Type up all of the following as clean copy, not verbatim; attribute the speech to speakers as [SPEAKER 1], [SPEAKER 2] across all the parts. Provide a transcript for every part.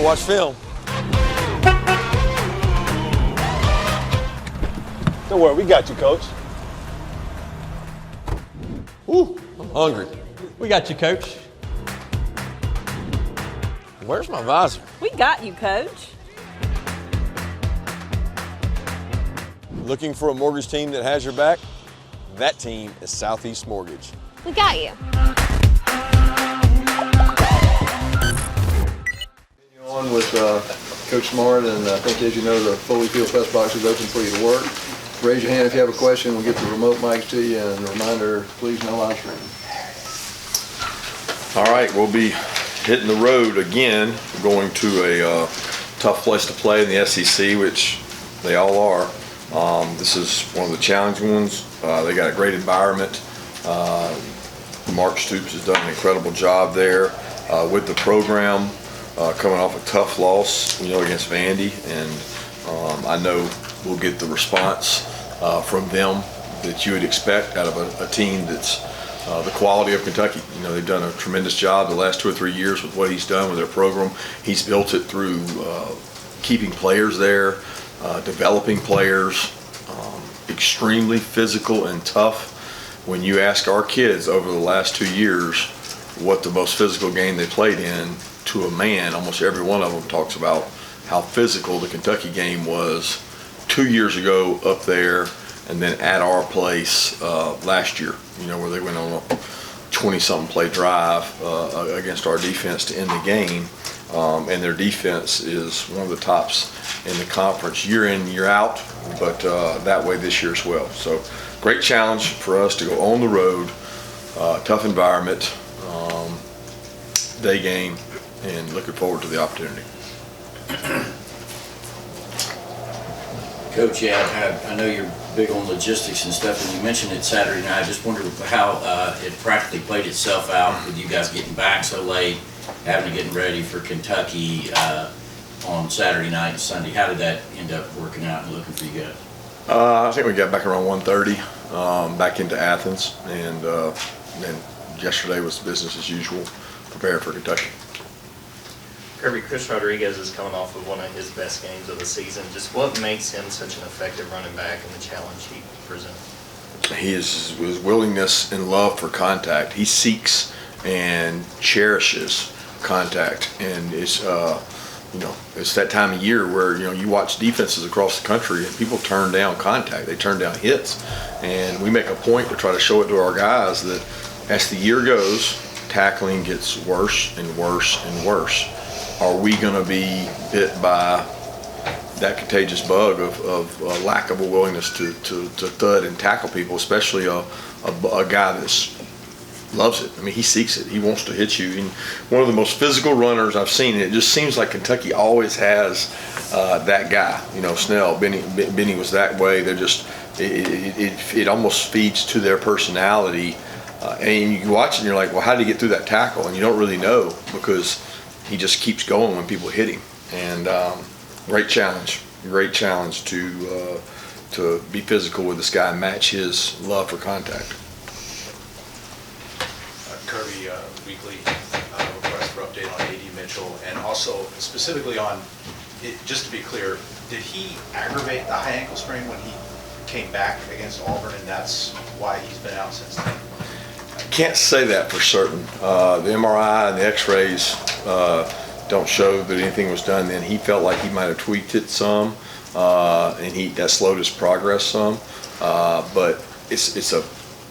[SPEAKER 1] watch film.
[SPEAKER 2] Don't worry, we got you, Coach.
[SPEAKER 1] Ooh, I'm hungry.
[SPEAKER 3] We got you, Coach.
[SPEAKER 1] Where's my visor?
[SPEAKER 4] We got you, Coach.
[SPEAKER 1] Looking for a mortgage team that has your back? That team is Southeast Mortgage.
[SPEAKER 5] We got you.
[SPEAKER 6] On with Coach Smart, and I think, as you know, the Foley Field press box is open for you to work. Raise your hand if you have a question. We'll get the remote mics to you, and a reminder, please no live streaming.
[SPEAKER 7] All right, we'll be hitting the road again, going to a tough place to play in the SEC, which they all are. This is one of the challenging ones. They got a great environment. Mark Stoops has done an incredible job there with the program, coming off a tough loss, against Vandy, and I know we'll get the response from them that you would expect out of a team that's the quality of Kentucky. They've done a tremendous job the last 2 or 3 years with what he's done with their program. He's built it through keeping players there, developing players, extremely physical and tough. When you ask our kids over the last 2 years what the most physical game they played in, to a man, almost every one of them talks about how physical the Kentucky game was 2 years ago up there, and then at our place last year, where they went on a 20-something play drive against our defense to end the game. And their defense is one of the tops in the conference year in, year out, but that way this year as well. So great challenge for us to go on the road, tough environment, day game, and looking forward to the opportunity.
[SPEAKER 8] Coach, yeah, I know you're big on logistics and stuff, and you mentioned it Saturday night. I just wondered how it practically played itself out with you guys getting back so late, having to get ready for Kentucky on Saturday night and Sunday. How did that end up working out and looking for you guys?
[SPEAKER 7] I think we got back around 1:30, back into Athens, and then yesterday was business as usual, prepared for Kentucky.
[SPEAKER 9] Kirby, Chris Rodriguez is coming off of one of his best games of the season. Just what makes him such an effective running back and the challenge he presents?
[SPEAKER 7] His willingness and love for contact. He seeks and cherishes contact, and it's it's that time of year where you watch defenses across the country and people turn down contact. They turn down hits, and we make a point to try to show it to our guys that as the year goes, tackling gets worse and worse and worse. Are we going to be bit by that contagious bug of lack of a willingness to thud and tackle people, especially a guy that loves it? I mean, he seeks it. He wants to hit you. And one of the most physical runners I've seen. It just seems like Kentucky always has that guy. Snell, Benny was that way. They're just it almost feeds to their personality. And you watch it and you're like, well, how did he get through that tackle? And you don't really know because he just keeps going when people hit him. And great challenge to be physical with this guy and match his love for contact.
[SPEAKER 10] Kirby, weekly request for update on A.D. Mitchell, and also specifically on, just to be clear, did he aggravate the high ankle sprain when he came back against Auburn, and that's why he's been out since then?
[SPEAKER 7] Can't say that for certain. The MRI and the X-rays don't show that anything was done then. He felt like he might have tweaked it some, and that slowed his progress some. But it's a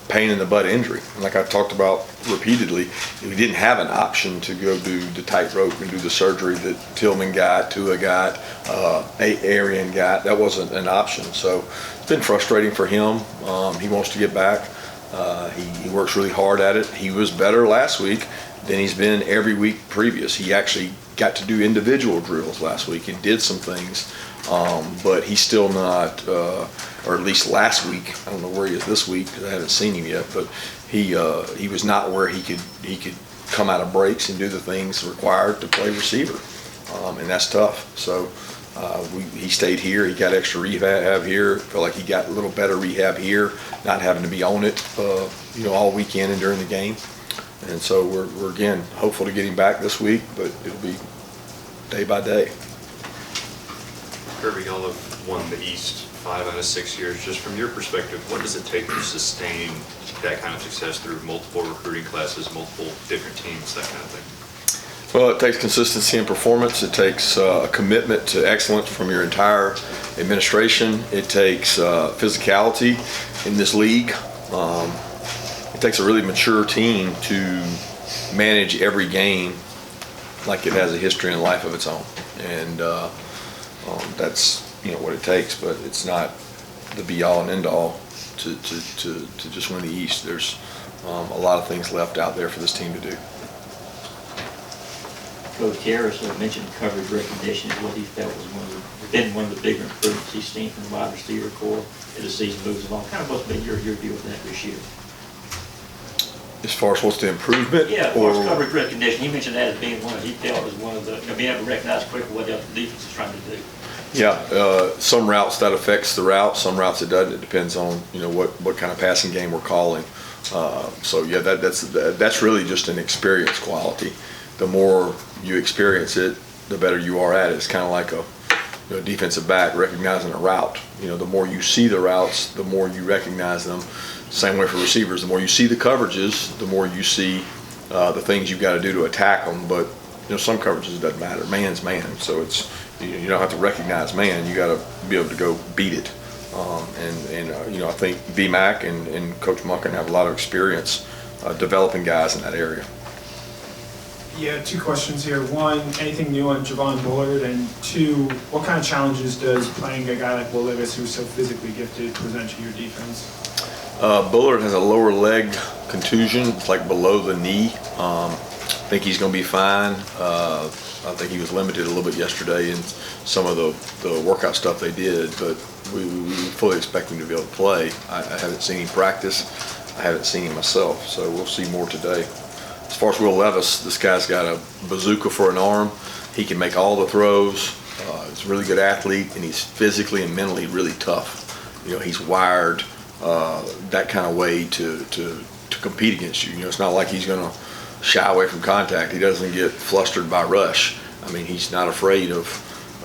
[SPEAKER 7] pain in the butt injury. And like I've talked about repeatedly, we didn't have an option to go do the tightrope and do the surgery that Tillman got, Tua got, Arian got. That wasn't an option. So it's been frustrating for him. He wants to get back. He works really hard at it. He was better last week than he's been every week previous. He actually got to do individual drills last week and did some things, but he's still not, or at least last week. I don't know where he is this week because I haven't seen him yet. But he was not where he could come out of breaks and do the things required to play receiver, and that's tough. So he stayed here. He got extra rehab here. Felt like he got a little better rehab here, not having to be on it, all weekend and during the game. And so we're again hopeful to get him back this week, but it'll be day by day.
[SPEAKER 3] Kirby, y'all have won the East 5 out of 6 years. Just from your perspective, what does it take to sustain that kind of success through multiple recruiting classes, multiple different teams, that kind of thing?
[SPEAKER 7] Well, it takes consistency in performance. It takes a commitment to excellence from your entire administration. It takes physicality in this league. It takes a really mature team to manage every game like it has a history and life of its own. And that's what it takes, but it's not the be-all and end-all to just win the East. There's a lot of things left out there for this team to do.
[SPEAKER 4] Coach Harris mentioned coverage recognition is what he felt was one of the bigger improvements he's seen from the wide receiver corps as the season moves along. Kind of what's been your view of that this year?
[SPEAKER 7] As far as what's the improvement?
[SPEAKER 4] Yeah, as far as coverage recognition, he mentioned that as being one, he felt was one of the, being able to recognize quickly what the defense is trying to do.
[SPEAKER 7] Yeah, some routes that affects the route, some routes it doesn't. It depends on what kind of passing game we're calling. So yeah, that's really just an experience quality. The more you experience it, the better you are at it. It's kind of like a defensive back recognizing a route. The more you see the routes, the more you recognize them. Same way for receivers. The more you see the coverages, the more you see the things you've got to do to attack them. But some coverages doesn't matter. Man's man. So you don't have to recognize man. You got to be able to go beat it. I think VMAC and Coach Munkin have a lot of experience developing guys in that area.
[SPEAKER 5] Yeah, two questions here. One, anything new on Javon Bullard? And two, what kind of challenges does playing a guy like Levis, who's so physically gifted, present to your defense?
[SPEAKER 7] Bullard has a lower leg contusion. It's like below the knee. I think he's going to be fine. I think he was limited a little bit yesterday in some of the workout stuff they did, but we fully expect him to be able to play. I haven't seen him practice. I haven't seen him myself, so we'll see more today. As far as Will Levis, this guy's got a bazooka for an arm. He can make all the throws. He's a really good athlete, and he's physically and mentally really tough. He's wired that kind of way to compete against you. It's not like he's going to shy away from contact. He doesn't get flustered by rush. I mean, he's not afraid of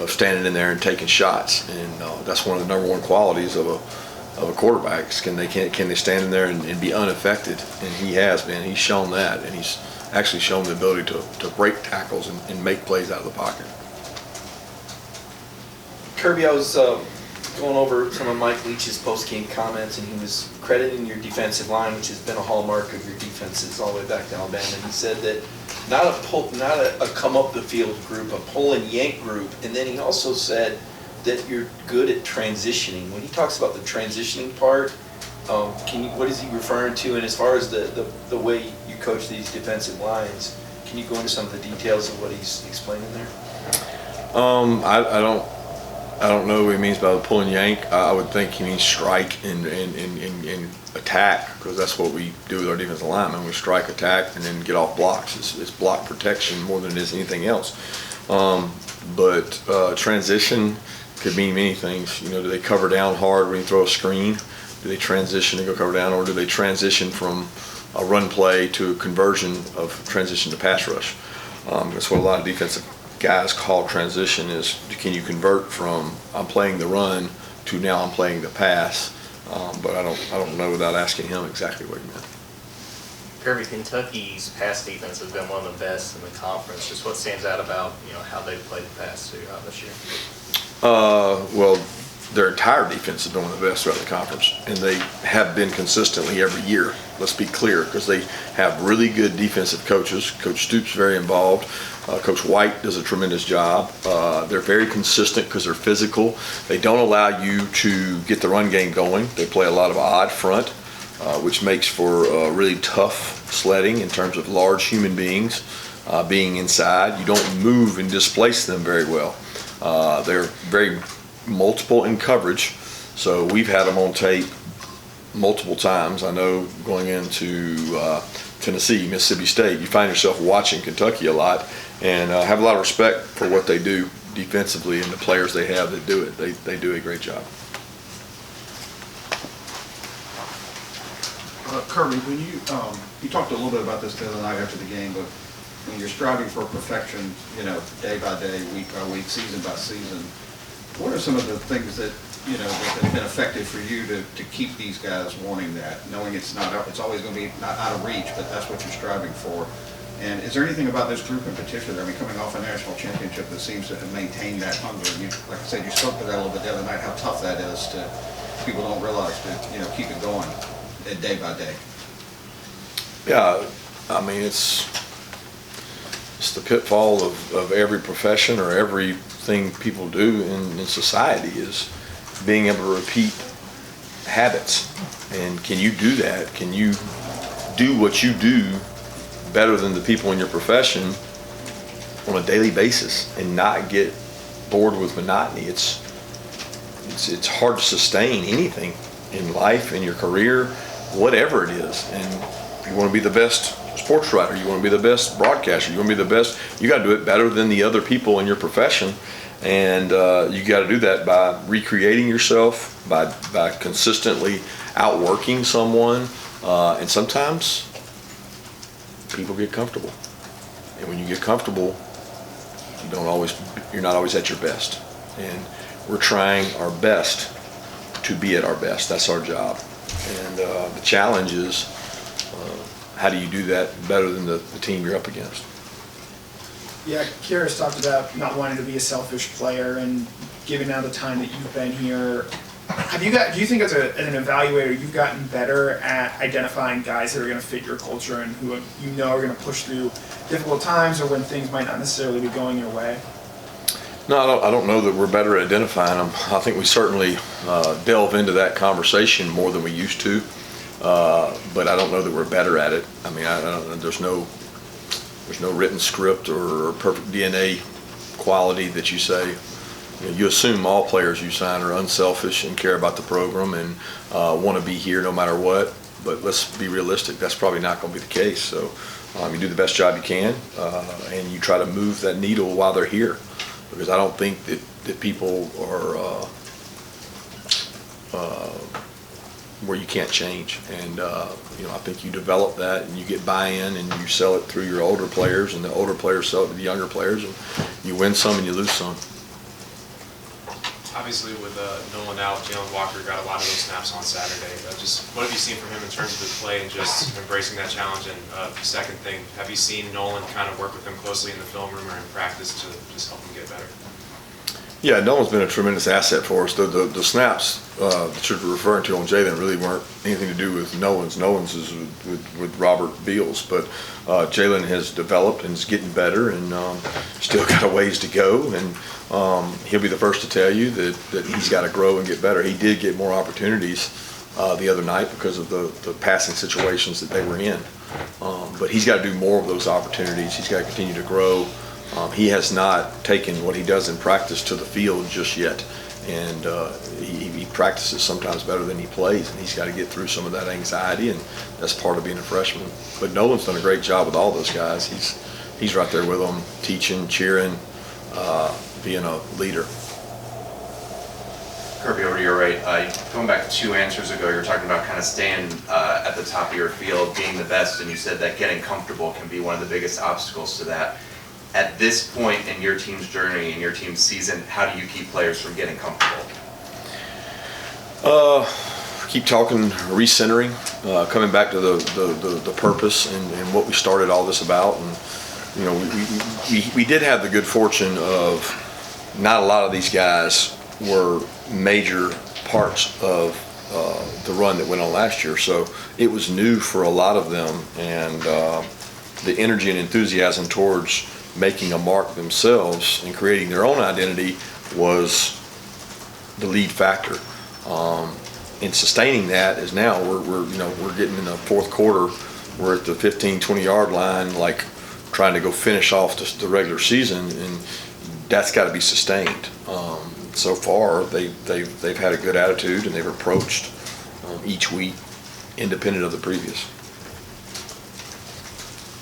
[SPEAKER 7] standing in there and taking shots, and that's one of the number one qualities of a quarterback. Can they stand in there and be unaffected? And he has been. He's shown that, and he's actually shown the ability to break tackles and make plays out of the pocket.
[SPEAKER 11] Kirby, I was going over some of Mike Leach's post-game comments, and he was crediting your defensive line, which has been a hallmark of your defenses all the way back to Alabama. And he said that not a come up the field group, a pull and yank group. And then he also said that you're good at transitioning. When he talks about the transitioning part, what is he referring to? And as far as the way you coach these defensive lines, can you go into some of the details of what he's explaining there?
[SPEAKER 7] I don't know what he means by the pull and yank. I would think he means strike and attack, because that's what we do with our defensive linemen. We strike, attack, and then get off blocks. It's block protection more than it is anything else. But transition could mean many things. Do they cover down hard when you throw a screen? Do they transition to go cover down, or do they transition from a run play to a conversion of transition to pass rush? That's what a lot of defensive guys call transition, is can you convert from I'm playing the run to now I'm playing the pass? But I don't know without asking him exactly what he meant.
[SPEAKER 9] Kirby, Kentucky's pass defense has been one of the best in the conference. Just what stands out about how they've played the pass throughout this year?
[SPEAKER 7] Well, their entire defense has been one of the best throughout the conference, and they have been consistently every year. Let's be clear, because they have really good defensive coaches. Coach Stoops very involved. Coach White does a tremendous job. They're very consistent because they're physical. They don't allow you to get the run game going. They play a lot of odd front, which makes for really tough sledding in terms of large human beings being inside. You don't move and displace them very well. They're very multiple in coverage, so we've had them on tape multiple times. I know going into Tennessee, Mississippi State, you find yourself watching Kentucky a lot, and have a lot of respect for what they do defensively and the players they have that do it. They do a great job.
[SPEAKER 12] Kirby, when you talked a little bit about this the other night after the game, but when you're striving for perfection, day by day, week by week, season by season, what are some of the things that, that have been effective for you to keep these guys wanting that, knowing it's always going to be not out of reach, but that's what you're striving for? And is there anything about this group in particular, coming off a national championship, that seems to have maintained that hunger? Like I said, you spoke to that a little bit the other night, how tough that is people don't realize to, keep it going day by day.
[SPEAKER 7] Yeah, it's the pitfall of every profession or everything people do in society is being able to repeat habits. And can you do that? Can you do what you do better than the people in your profession on a daily basis and not get bored with monotony? It's hard to sustain anything in life, in your career, whatever it is. And you want to be the best sports writer, you want to be the best broadcaster, you want to be the best, you got to do it better than the other people in your profession. And you got to do that by recreating yourself, by consistently outworking someone. And sometimes people get comfortable. And when you get comfortable, you're not always at your best. And we're trying our best to be at our best. That's our job. And the challenge is, how do you do that better than the team you're up against?
[SPEAKER 5] Yeah, Kira's talked about not wanting to be a selfish player, and given now the time that you've been here, do you think as an evaluator you've gotten better at identifying guys that are going to fit your culture and who are going to push through difficult times or when things might not necessarily be going your way?
[SPEAKER 7] No, I don't know that we're better at identifying them. I think we certainly delve into that conversation more than we used to, but I don't know that we're better at it. I don't, there's no written script or perfect DNA quality that you say. You assume all players you sign are unselfish and care about the program and want to be here no matter what. But let's be realistic. That's probably not going to be the case. So you do the best job you can, and you try to move that needle while they're here. Because I don't think that people are where you can't change. And I think you develop that and you get buy-in and you sell it through your older players, and the older players sell it to the younger players, and you win some and you lose some.
[SPEAKER 13] Obviously, with Nolan out, Jalen Walker got a lot of those snaps on Saturday. Just what have you seen from him in terms of his play and just embracing that challenge? And second thing, have you seen Nolan kind of work with him closely in the film room or in practice to just help him get better? Yeah,
[SPEAKER 7] Nolan's been a tremendous asset for us. The snaps that you're referring to on Jalen really weren't anything to do with Nolan's. Nolan's is with Robert Beals, but Jalen has developed and is getting better, and still got a ways to go. And he'll be the first to tell you that he's got to grow and get better. He did get more opportunities the other night because of the passing situations that they were in. But he's got to do more of those opportunities. He's got to continue to grow. He has not taken what he does in practice to the field just yet. And he practices sometimes better than he plays, and he's got to get through some of that anxiety, and that's part of being a freshman. But Nolan's done a great job with all those guys. He's right there with them, teaching, cheering, being a leader.
[SPEAKER 14] Kirby, over to your right. Going back 2 answers ago, you were talking about kind of staying at the top of your field, being the best, and you said that getting comfortable can be one of the biggest obstacles to that. At this point in your team's journey, in your team's season, how do you keep players from getting comfortable?
[SPEAKER 7] Keep talking, recentering, coming back to the purpose and what we started all this about. And we did have the good fortune of not a lot of these guys were major parts of the run that went on last year, so it was new for a lot of them, and the energy and enthusiasm towards making a mark themselves and creating their own identity was the lead factor. In sustaining that is now we're getting in the fourth quarter. We're at the 15-20 yard line, like trying to go finish off the regular season, and that's got to be sustained. So far, they've had a good attitude, and they've approached each week independent of the previous.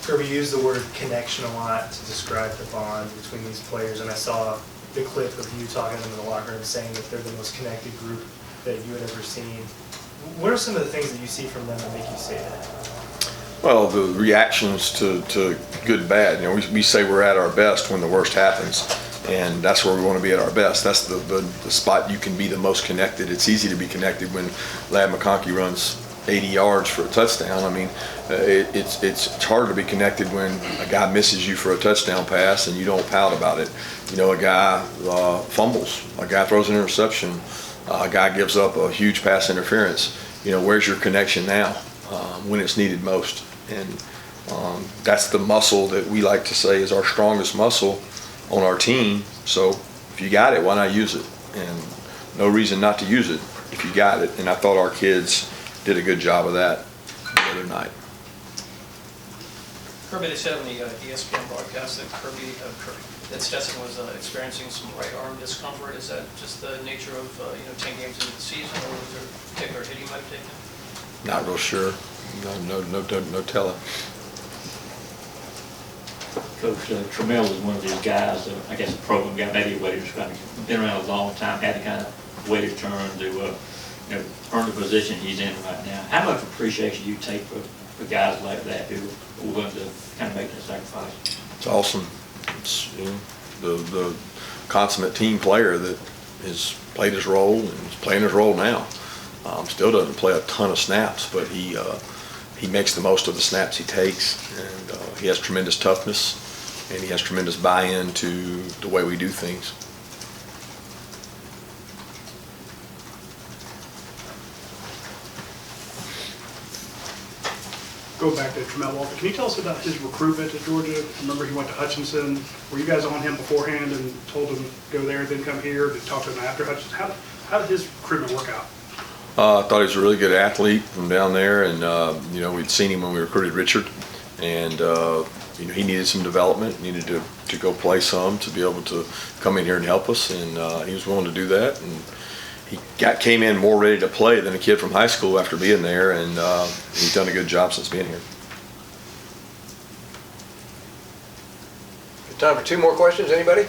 [SPEAKER 15] Kirby used the word connection a lot to describe the bond between these players, and I saw the clip of you talking to them in the locker room saying that they're the most connected group that you had ever seen. What are some of the things that you see from them that make you say that?
[SPEAKER 7] Well, the reactions to good and bad. We say we're at our best when the worst happens, and that's where we want to be at our best. That's the spot you can be the most connected. It's easy to be connected when Lad McConkey runs 80 yards for a touchdown. I mean, it's hard to be connected when a guy misses you for a touchdown pass and you don't pout about it. A guy fumbles, a guy throws an interception, a guy gives up a huge pass interference. Where's your connection now when it's needed most? And that's the muscle that we like to say is our strongest muscle on our team. So if you got it, why not use it? And no reason not to use it if you got it. And I thought our kids did a good job of that the other night.
[SPEAKER 16] Kirby, they said on the ESPN broadcast that Stetson was experiencing some right arm discomfort. Is that just the nature of 10 games into the season, or was there a particular hit he might have taken?
[SPEAKER 7] Not real sure. No telling.
[SPEAKER 4] Coach Trammell is one of these guys, I guess a program guy, maybe a way to describe him, been around a long time, had to kind of wait his turn to earn the position he's in right now. How much appreciation do you take for guys like that who are willing to kind of make that sacrifice?
[SPEAKER 7] It's awesome. It's the consummate team player that has played his role and is playing his role now. Still doesn't play a ton of snaps, but he makes the most of the snaps he takes, and he has tremendous toughness, and he has tremendous buy-in to the way we do things.
[SPEAKER 17] Go back to Trammell Walker. Can you tell us about his recruitment to Georgia? I remember he went to Hutchinson. Were you guys on him beforehand and told him go there, then come here, to talk to him after Hutchinson? How did his recruitment work out?
[SPEAKER 7] I thought he was a really good athlete from down there, and we'd seen him when we recruited Richard, and he needed some development, needed to go play some to be able to come in here and help us, and he was willing to do that. And he came in more ready to play than a kid from high school after being there, and he's done a good job since being here.
[SPEAKER 6] Time for two more questions. Anybody?